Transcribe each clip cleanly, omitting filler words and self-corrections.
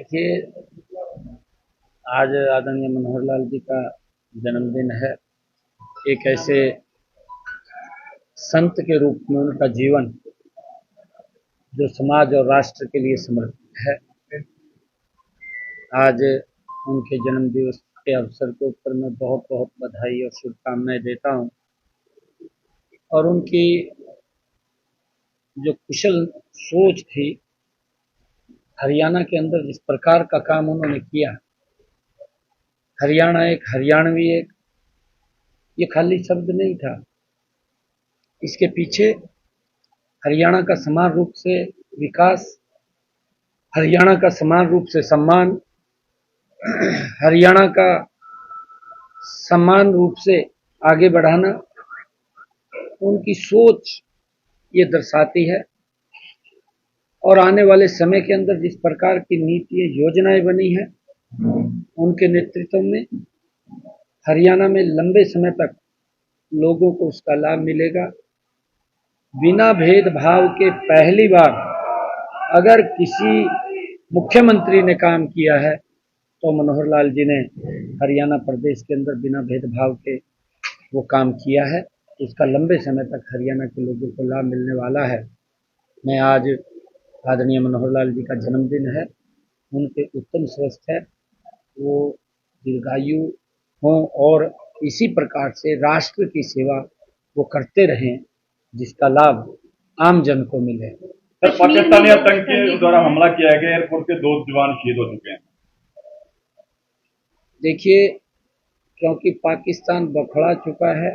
देखिए, आज आदरणीय मनोहर लाल जी का जन्मदिन है। एक ऐसे संत के रूप में उनका जीवन जो समाज और राष्ट्र के लिए समर्पित है। आज उनके जन्म दिवस के अवसर के ऊपर मैं बहुत बहुत बधाई और शुभकामनाएं देता हूं। और उनकी जो कुशल सोच थी, हरियाणा के अंदर जिस प्रकार का काम उन्होंने किया, हरियाणा एक हरियाणवी एक, ये खाली शब्द नहीं था। इसके पीछे हरियाणा का समान रूप से विकास, हरियाणा का समान रूप से सम्मान, हरियाणा का समान रूप से आगे बढ़ाना, उनकी सोच ये दर्शाती है। और आने वाले समय के अंदर जिस प्रकार की नीतियां योजनाएं बनी है, उनके नेतृत्व में हरियाणा में लंबे समय तक लोगों को उसका लाभ मिलेगा। बिना भेदभाव के पहली बार अगर किसी मुख्यमंत्री ने काम किया है तो मनोहर लाल जी ने हरियाणा प्रदेश के अंदर बिना भेदभाव के वो काम किया है। इसका लंबे समय तक हरियाणा के लोगों को लाभ मिलने वाला है। मैं आज आदरणीय मनोहर लाल जी का जन्मदिन है, उनके उत्तम स्वास्थ्य है, वो दीर्घायु हों और इसी प्रकार से राष्ट्र की सेवा वो करते रहें, जिसका लाभ आम जन को मिले। सर, पाकिस्तानी आतंकी द्वारा हमला किया गया, एयरपोर्ट के 2 जवान शहीद हो चुके हैं। देखिए, क्योंकि पाकिस्तान बखड़ा चुका है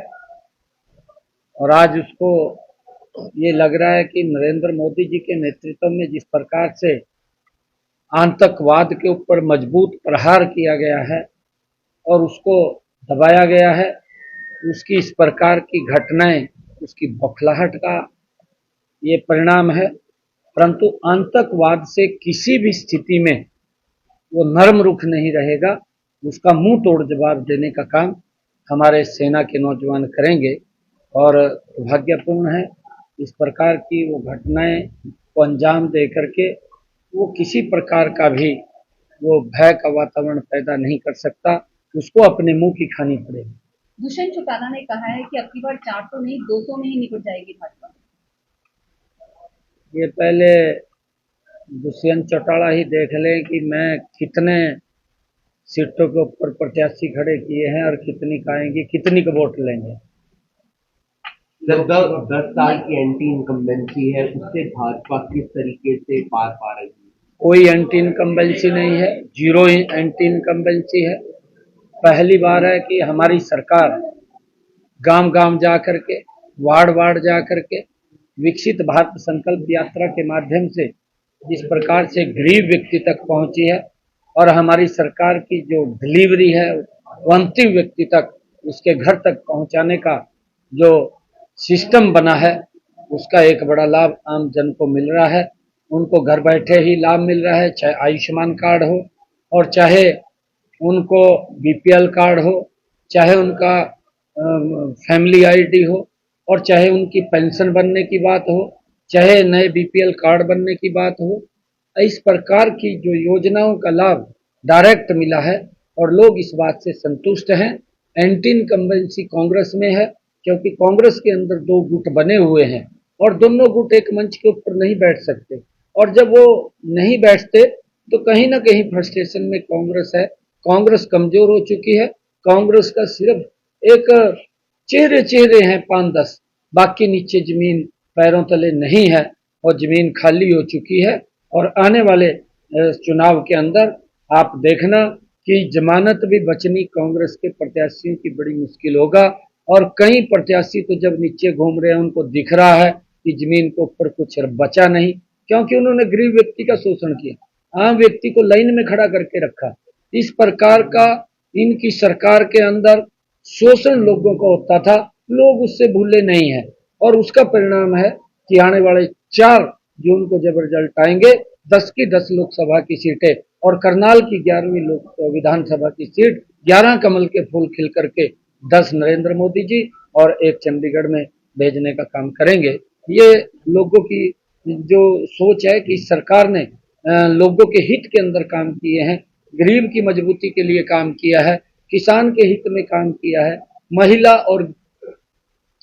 और आज उसको ये लग रहा है कि नरेंद्र मोदी जी के नेतृत्व में जिस प्रकार से आतंकवाद के ऊपर मजबूत प्रहार किया गया है और उसको दबाया गया है, उसकी इस प्रकार की घटनाएं उसकी बौखलाहट का ये परिणाम है। परंतु आतंकवाद से किसी भी स्थिति में वो नरम रुख नहीं रहेगा। उसका मुंह तोड़ जवाब देने का काम हमारे सेना के नौजवान करेंगे। और दुर्भाग्यपूर्ण है इस प्रकार की वो घटनाएं को अंजाम दे करके वो किसी प्रकार का भी वो भय का वातावरण पैदा नहीं कर सकता, उसको अपने मुंह की खानी पड़ेगी। दुष्यंत चौटाला ने कहा है कि अब की बार 400 नहीं 200 में ही निपट जाएगी भाजपा। ये पहले दुष्यंत चौटाला ही देख लें कि मैं कितने सीटों के ऊपर प्रत्याशी खड़े किए हैं और कितनी आएंगी, कितनी का वोट लेंगे। 10 साल की एंटी इनकम्बेंसी है, उससे भाजपा किस तरीके से पार पा रही है? कोई एंटी इनकम्बेंसी नहीं है, जीरो एंटी इनकम्बेंसी है। पहली बार है कि हमारी सरकार गांव गांव जा करके, वार्ड वार्ड जा करके विकसित भारत संकल्प यात्रा के माध्यम से जिस प्रकार से गरीब व्यक्ति तक पहुंची है और हमारी सरकार की जो डिलीवरी है वो अंतिम व्यक्ति तक, उसके घर तक पहुंचाने का जो सिस्टम बना है, उसका एक बड़ा लाभ आम जन को मिल रहा है। उनको घर बैठे ही लाभ मिल रहा है, चाहे आयुष्मान कार्ड हो और चाहे उनको बीपीएल कार्ड हो, चाहे उनका फैमिली आईडी हो और चाहे उनकी पेंशन बनने की बात हो, चाहे नए बीपीएल कार्ड बनने की बात हो। इस प्रकार की जो योजनाओं का लाभ डायरेक्ट मिला है और लोग इस बात से संतुष्ट हैं। एंटी इनकम्बेंसी कांग्रेस में है क्योंकि कांग्रेस के अंदर 2 गुट बने हुए हैं और दोनों गुट एक मंच के ऊपर नहीं बैठ सकते, और जब वो नहीं बैठते तो कहीं ना कहीं फ्रस्ट्रेशन में कांग्रेस है। कांग्रेस कमजोर हो चुकी है। कांग्रेस का सिर्फ एक चेहरे चेहरे हैं 5-10, बाकी नीचे जमीन पैरों तले नहीं है और जमीन खाली हो चुकी है। और आने वाले चुनाव के अंदर आप देखना कि जमानत भी बचनी कांग्रेस के प्रत्याशियों की बड़ी मुश्किल होगा। और कई प्रत्याशी तो जब नीचे घूम रहे हैं उनको दिख रहा है कि जमीन के ऊपर कुछ बचा नहीं, क्योंकि उन्होंने गरीब व्यक्ति का शोषण किया, आम व्यक्ति को लाइन में खड़ा करके रखा। इस प्रकार का इनकी सरकार के अंदर शोषण लोगों का होता था, लोग उससे भूले नहीं है। और उसका परिणाम है कि आने वाले 4 जून को जब रिजल्ट आएंगे, 10 की 10 लोकसभा की सीटें और करनाल की 11वीं विधानसभा की सीट 11 कमल के फूल खिल करके 10 नरेंद्र मोदी जी और 1 चंडीगढ़ में भेजने का काम करेंगे। ये लोगों की जो सोच है कि सरकार ने लोगों के हित के अंदर काम किए हैं, गरीब की मजबूती के लिए काम किया है, किसान के हित में काम किया है, महिला और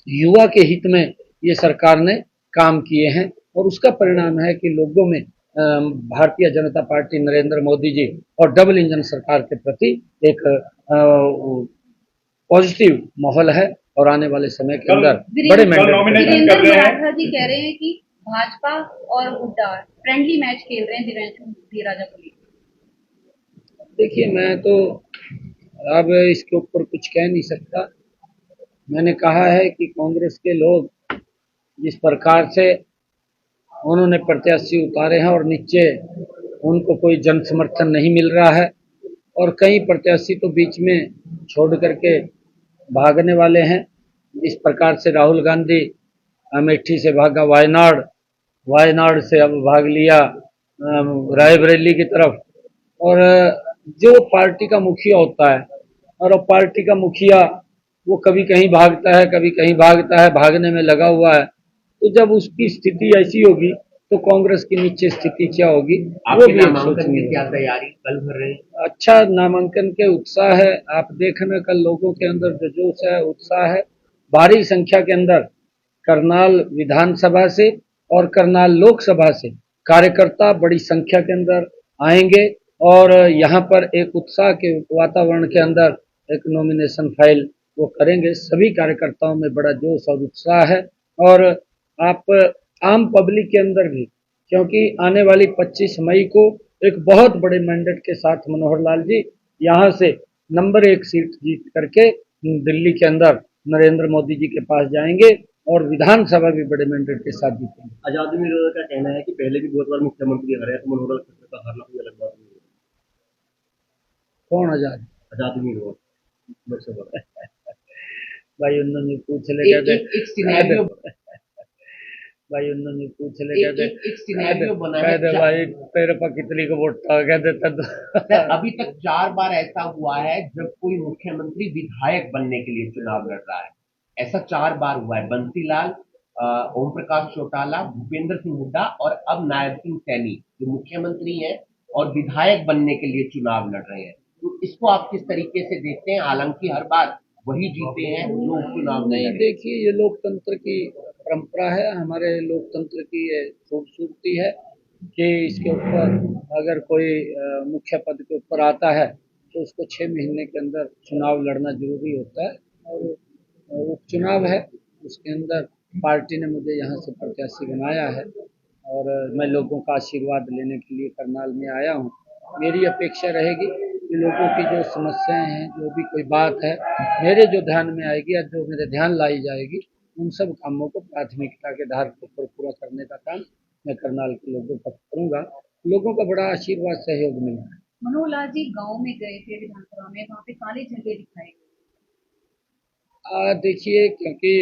युवा के हित में ये सरकार ने काम किए हैं और उसका परिणाम है कि लोगों में भारतीय जनता पार्टी नरेंद्र मोदी जी और डबल इंजन सरकार के प्रति एक पॉजिटिव माहौल है और आने वाले समय के अंदर बड़े nomination मैंडेट कर रहे हैं। मराठा जी कह रहे हैं कि भाजपा और हुड्डा फ्रेंडली मैच खेल रहे हैं दिव्यांशु राजा को लेकर। देखिए, मैं तो अब इसके ऊपर कुछ कह नहीं सकता। मैंने कहा है कि कांग्रेस के लोग जिस प्रकार से उन्होंने प्रत्याशी उतारे हैं और नीचे उनको कोई जन समर्थन नहीं मिल रहा है और कई प्रत्याशी तो बीच में छोड़ करके भागने वाले हैं। इस प्रकार से राहुल गांधी अमेठी से भागा वायनाड से अब भाग लिया रायबरेली की तरफ। और जो पार्टी का मुखिया होता है और वो पार्टी का मुखिया वो कभी कहीं भागता है, कभी कहीं भागता है, भागने में लगा हुआ है। तो जब उसकी स्थिति ऐसी होगी तो कांग्रेस की नीचे स्थिति क्या होगी वो भी एक नामांकन सोचनी की क्या होगी। तैयारी कल भर रहे हैं? अच्छा, नामांकन के उत्साह है। आप देखना कल लोगों के अंदर जो जोश है, उत्साह है। भारी संख्या के अंदर करनाल विधानसभा से और करनाल लोकसभा से कार्यकर्ता बड़ी संख्या के अंदर आएंगे और यहाँ पर एक उत्साह के वातावरण के अंदर एक नॉमिनेशन फाइल वो करेंगे। सभी कार्यकर्ताओं में बड़ा जोश और उत्साह है और आप आम पब्लिक के अंदर भी, क्योंकि आने वाली 25 मई को एक बहुत बड़े मैंडेट के साथ मनोहर लाल जी यहाँ से नंबर 1 सीट जीत करके दिल्ली के अंदर नरेंद्र मोदी जी के पास जाएंगे और विधानसभा भी बड़े मैंडेट के साथ जीतेंगे। आजादी विरोध का कहना है कि पहले भी बहुत बार मुख्यमंत्री हारे हैं, तो मनोहर लाल का हारना कोई अलग बात नहीं है। कौन आजाद? आजादी विरोध लोकसभा भाई उन्होंने पूछ ले एक सिनेरियो भाई उन्होंने पूछ ले एक सिनेरियो बना है। कह दे भाई तेरे पर कितनी को वोट था, कह देता तो सर, अभी तक 4 बार ऐसा हुआ है जब कोई मुख्यमंत्री विधायक बनने के लिए चुनाव लड़ रहा है। ऐसा 4 बार हुआ है। बंसीलाल, ओम प्रकाश चौटाला, भूपेंद्र सिंह हुड्डा और अब नायब सिंह सैनी जो मुख्यमंत्री हैं और विधायक बनने के लिए चुनाव लड़ रहे हैं। तो इसको आप किस तरीके से देखते हैं? हालांकि हर बार वही जीते हैं जो चुनाव नहीं, देखिए ये लोकतंत्र की परंपरा है, हमारे लोकतंत्र की ये खूबसूरती है कि इसके ऊपर अगर कोई मुख्य पद के ऊपर आता है तो उसको 6 महीने के अंदर चुनाव लड़ना जरूरी होता है और उपचुनाव है, उसके अंदर पार्टी ने मुझे यहाँ से प्रत्याशी बनाया है और मैं लोगों का आशीर्वाद लेने के लिए करनाल में आया हूँ। मेरी अपेक्षा रहेगी कि लोगों की जो समस्याएं हैं, जो भी कोई बात है मेरे जो ध्यान में आएगी या जो मेरे ध्यान लाई जाएगी, उन सब कामों को प्राथमिकता के आधार पर पूरा करने का काम मैं करनाल के लोगों का करूंगा। लोगों का बड़ा आशीर्वाद सहयोग मिला है। मनोहर लाल जी गांव में गए थे विधानसभा में, वहाँ पे काले झंडे दिखाए गए। देखिए, क्योंकि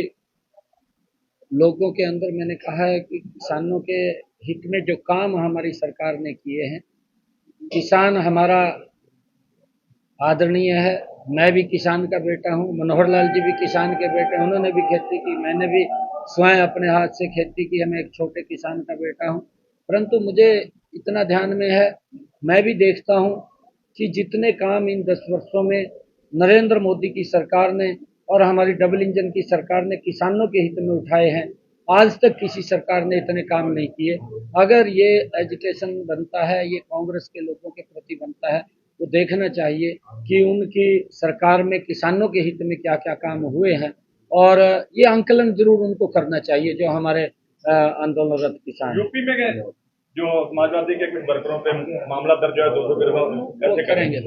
लोगों के अंदर मैंने कहा है कि किसानों के हित में जो काम हमारी सरकार ने किए हैं, किसान हमारा आदरणीय है। मैं भी किसान का बेटा हूँ, मनोहर लाल जी भी किसान के बेटे, उन्होंने भी खेती की, मैंने भी स्वयं अपने हाथ से खेती की, मैं एक छोटे किसान का बेटा हूँ। परंतु मुझे इतना ध्यान में है, मैं भी देखता हूँ कि जितने काम इन 10 वर्षों में नरेंद्र मोदी की सरकार ने और हमारी डबल इंजन की सरकार ने किसानों के हित में उठाए हैं, आज तक किसी सरकार ने इतने काम नहीं किए। अगर ये एजुटेशन बनता है, ये कांग्रेस के लोगों के प्रति बनता है, तो देखना चाहिए कि उनकी सरकार में किसानों के हित में क्या क्या काम हुए हैं और ये आंकलन जरूर उनको करना चाहिए जो हमारे आंदोलनरत किसान हैं। यूपी में गए जो समाजवादी के कुछ वर्करों पे मामला दर्ज है 200 गिरफ्तार वो करेंगे।